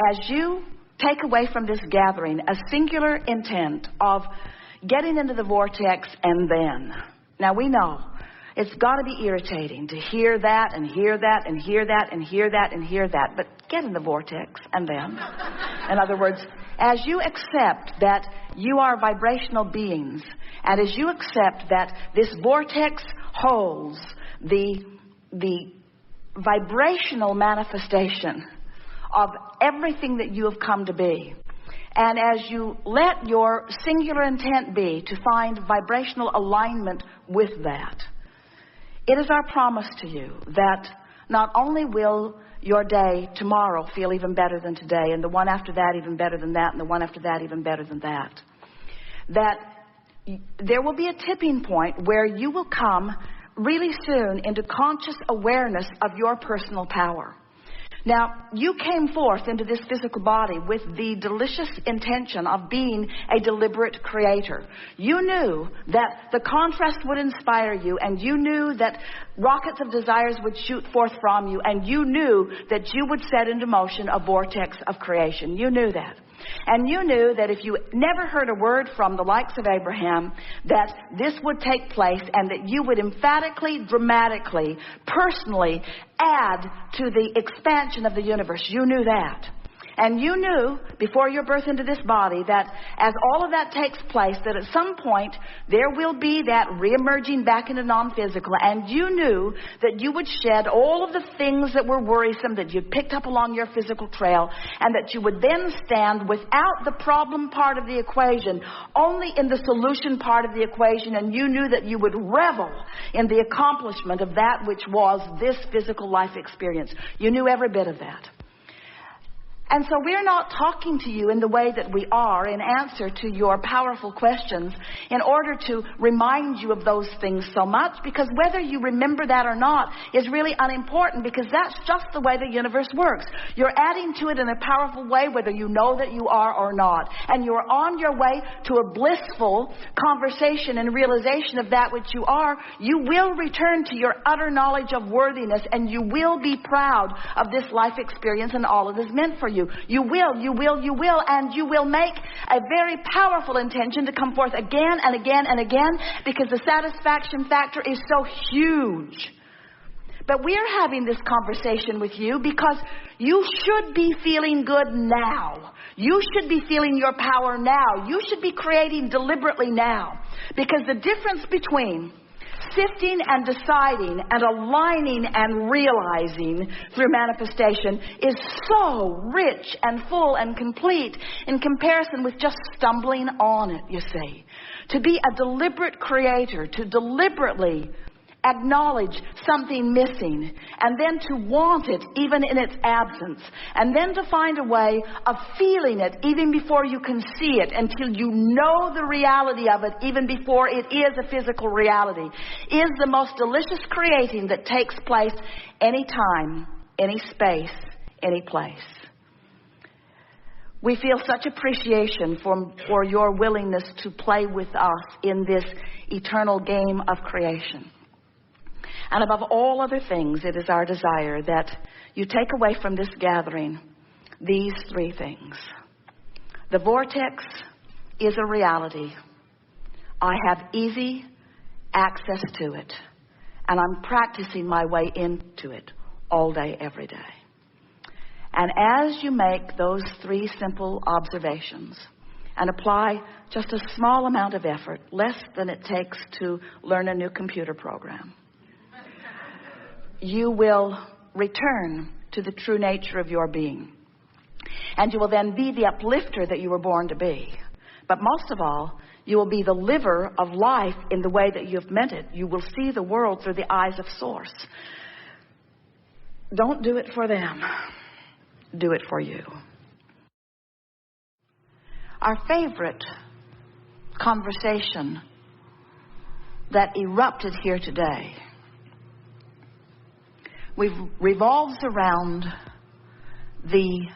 as you take away from this gathering a singular intent of getting into the vortex and then. Now we know it's got to be irritating to hear that and hear that and hear that and hear that and hear that. But get in the vortex and then. In other words, as you accept that you are vibrational beings, and as you accept that this vortex holds the vibrational manifestation of everything that you have come to be, and as you let your singular intent be to find vibrational alignment with that, it is our promise to you that not only will your day tomorrow feel even better than today, and the one after that even better than that, and the one after that even better than that, that there will be a tipping point where you will come really soon into conscious awareness of your personal power. Now, you came forth into this physical body with the delicious intention of being a deliberate creator. You knew that the contrast would inspire you, and you knew that rockets of desires would shoot forth from you, and you knew that you would set into motion a vortex of creation. You knew that. And you knew that if you never heard a word from the likes of Abraham, that this would take place and that you would emphatically, dramatically, personally add to the expansion of the universe. You knew that. And you knew before your birth into this body that as all of that takes place, that at some point there will be that reemerging back into non-physical. And you knew that you would shed all of the things that were worrisome that you'd picked up along your physical trail, and that you would then stand without the problem part of the equation, only in the solution part of the equation. And you knew that you would revel in the accomplishment of that which was this physical life experience. You knew every bit of that. And so we're not talking to you in the way that we are in answer to your powerful questions in order to remind you of those things so much, because whether you remember that or not is really unimportant, because that's just the way the universe works. You're adding to it in a powerful way whether you know that you are or not. And you're on your way to a blissful conversation and realization of that which you are. You will return to your utter knowledge of worthiness, and you will be proud of this life experience and all it is meant for you. You will, and you will make a very powerful intention to come forth again and again and again, because the satisfaction factor is so huge. But we're having this conversation with you because you should be feeling good now. You should be feeling your power now. You should be creating deliberately now, because the difference between sifting and deciding and aligning and realizing through manifestation is so rich and full and complete in comparison with just stumbling on it, you see. To be a deliberate creator, to deliberately acknowledge something missing, and then to want it even in its absence, and then to find a way of feeling it even before you can see it, until you know the reality of it even before it is a physical reality, is the most delicious creating that takes place any time, any space, any place. We feel such appreciation for your willingness to play with us in this eternal game of creation. And above all other things, it is our desire that you take away from this gathering these three things. The vortex is a reality. I have easy access to it, and I'm practicing my way into it all day, every day. And as you make those three simple observations and apply just a small amount of effort, less than it takes to learn a new computer program, you will return to the true nature of your being. And you will then be the uplifter that you were born to be. But most of all, you will be the liver of life in the way that you have meant it. You will see the world through the eyes of Source. Don't do it for them. Do it for you. Our favorite conversation that erupted here today revolves around the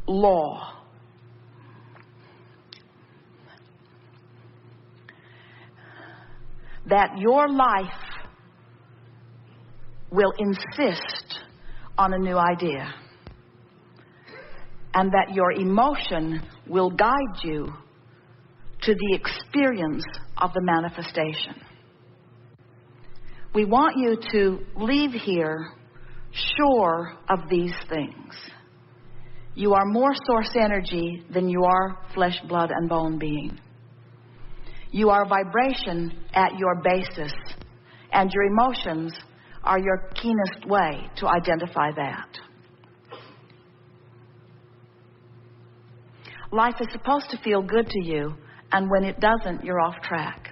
law. That your life will insist on a new idea. and that your emotion will guide you to the experience of the manifestation. We want you to leave here sure of these things. You are more source energy than you are flesh, blood, and bone being. You are vibration at your basis, and your emotions are your keenest way to identify that. Life is supposed to feel good to you, and when it doesn't, you're off track.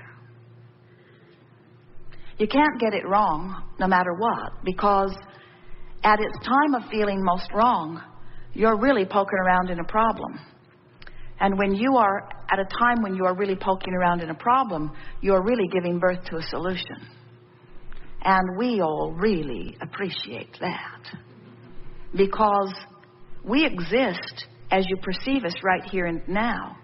You can't get it wrong no matter what, because at its time of feeling most wrong, you're really poking around in a problem. And when you are at a time when you are really poking around in a problem, you're really giving birth to a solution. And we all really appreciate that, because we exist, as you perceive us right here and now,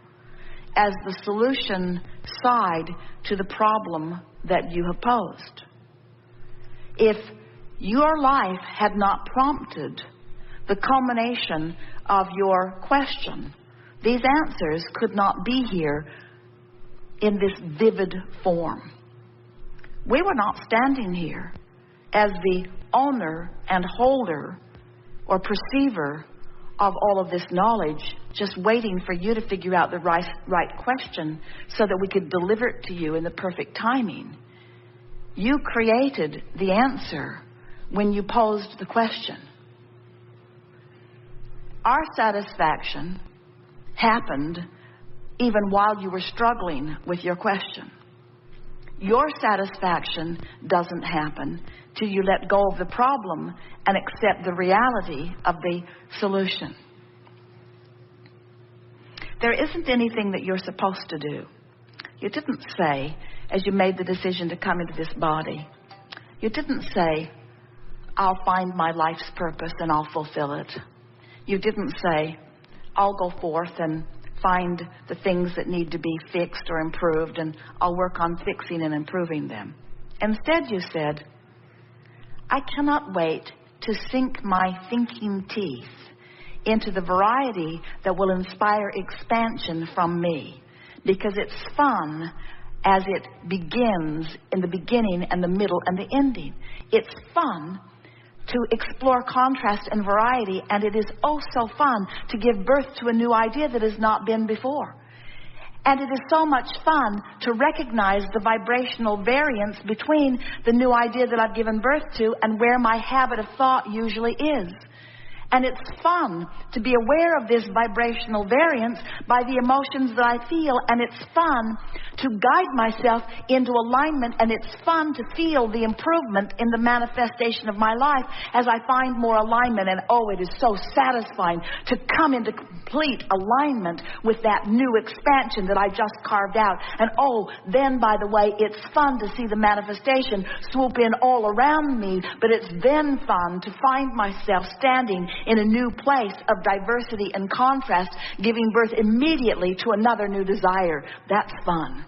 as the solution side to the problem that you have posed. If your life had not prompted the culmination of your question, these answers could not be here in this vivid form. We were not standing here as the owner and holder or perceiver of all of this knowledge, just waiting for you to figure out the right question so that we could deliver it to you in the perfect timing. You created the answer when you posed the question. Our satisfaction happened even while you were struggling with your question. Your satisfaction doesn't happen till you let go of the problem and accept the reality of the solution. There isn't anything that you're supposed to do. You didn't say, as you made the decision to come into this body, you didn't say, I'll find my life's purpose and I'll fulfill it. You didn't say, I'll go forth and find the things that need to be fixed or improved, and I'll work on fixing and improving them. Instead, you said, I cannot wait to sink my thinking teeth into the variety that will inspire expansion from me, because it's fun as it begins in the beginning and the middle and the ending. It's fun to explore contrast and variety, and it is oh so fun to give birth to a new idea that has not been before. And it is so much fun to recognize the vibrational variance between the new idea that I've given birth to and where my habit of thought usually is. And it's fun to be aware of this vibrational variance by the emotions that I feel. And it's fun to guide myself into alignment. And it's fun to feel the improvement in the manifestation of my life as I find more alignment. And oh, it is so satisfying to come into complete alignment with that new expansion that I just carved out. And oh, then, by the way, it's fun to see the manifestation swoop in all around me. But it's then fun to find myself standing in a new place of diversity and contrast, giving birth immediately to another new desire. That's fun.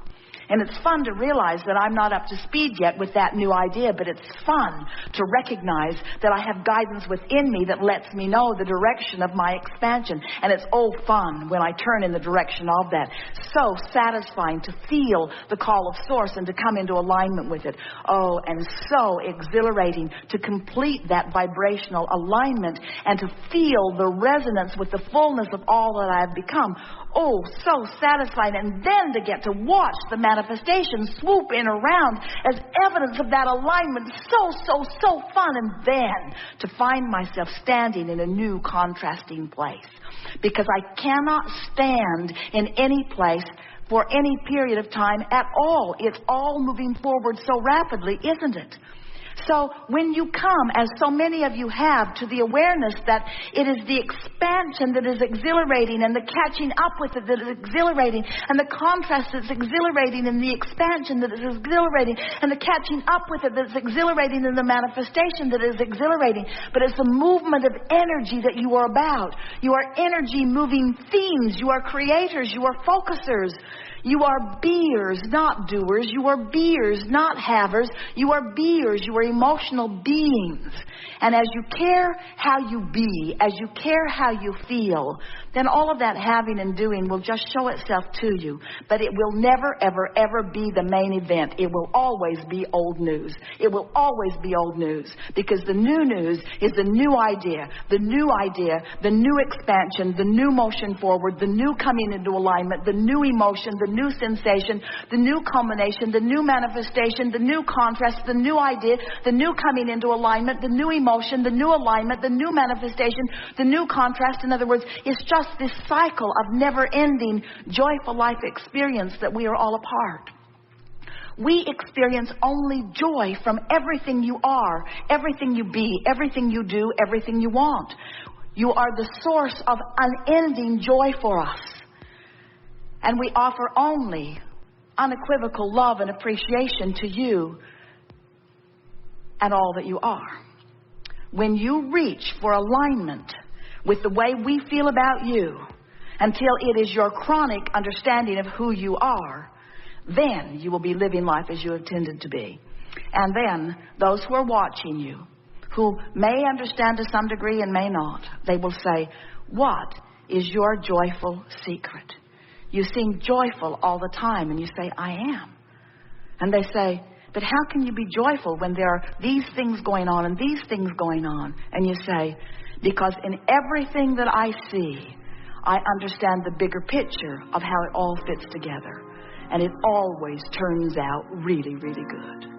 And it's fun to realize that I'm not up to speed yet with that new idea, but it's fun to recognize that I have guidance within me that lets me know the direction of my expansion. And it's oh fun when I turn in the direction of that. So satisfying to feel the call of source and to come into alignment with it. Oh, and so exhilarating to complete that vibrational alignment and to feel the resonance with the fullness of all that I have become. Oh, so satisfying. And then to get to watch the manifestation swoop in around as evidence of that alignment. So fun. And then to find myself standing in a new contrasting place. Because I cannot stand in any place for any period of time at all. It's all moving forward so rapidly, isn't it? So when you come, as so many of you have, to the awareness that it is the expansion that is exhilarating and the catching up with it that is exhilarating and the contrast that's exhilarating and the expansion that is exhilarating and the catching up with it that's exhilarating and the manifestation that is exhilarating. But it's the movement of energy that you are about. You are energy moving themes. You are creators. You are focusers. You are beers, not doers. You are beers, not havers. You are beers. You are emotional beings. And as you care how you be, as you care how you feel, then all of that having and doing will just show itself to you. But it will never, ever, ever be the main event. It will always be old news. It will always be old news. Because the new news is the new idea, the new expansion, the new motion forward, the new coming into alignment, the new emotion, the new sensation, the new culmination, the new manifestation, the new contrast, the new idea, the new coming into alignment, the new emotion, the new alignment, the new manifestation, the new contrast. In other words, it's just this cycle of never-ending joyful life experience that we are all a part. We experience only joy from everything you are, everything you be, everything you do, everything you want. You are the source of unending joy for us. And we offer only unequivocal love and appreciation to you and all that you are. When you reach for alignment with the way we feel about you until it is your chronic understanding of who you are, then you will be living life as you intended to be. And then those who are watching you, who may understand to some degree and may not, they will say, what is your joyful secret? You seem joyful all the time. And you say, I am. And they say, but how can you be joyful when there are these things going on and these things going on? And you say, because in everything that I see, I understand the bigger picture of how it all fits together. And it always turns out really, really good.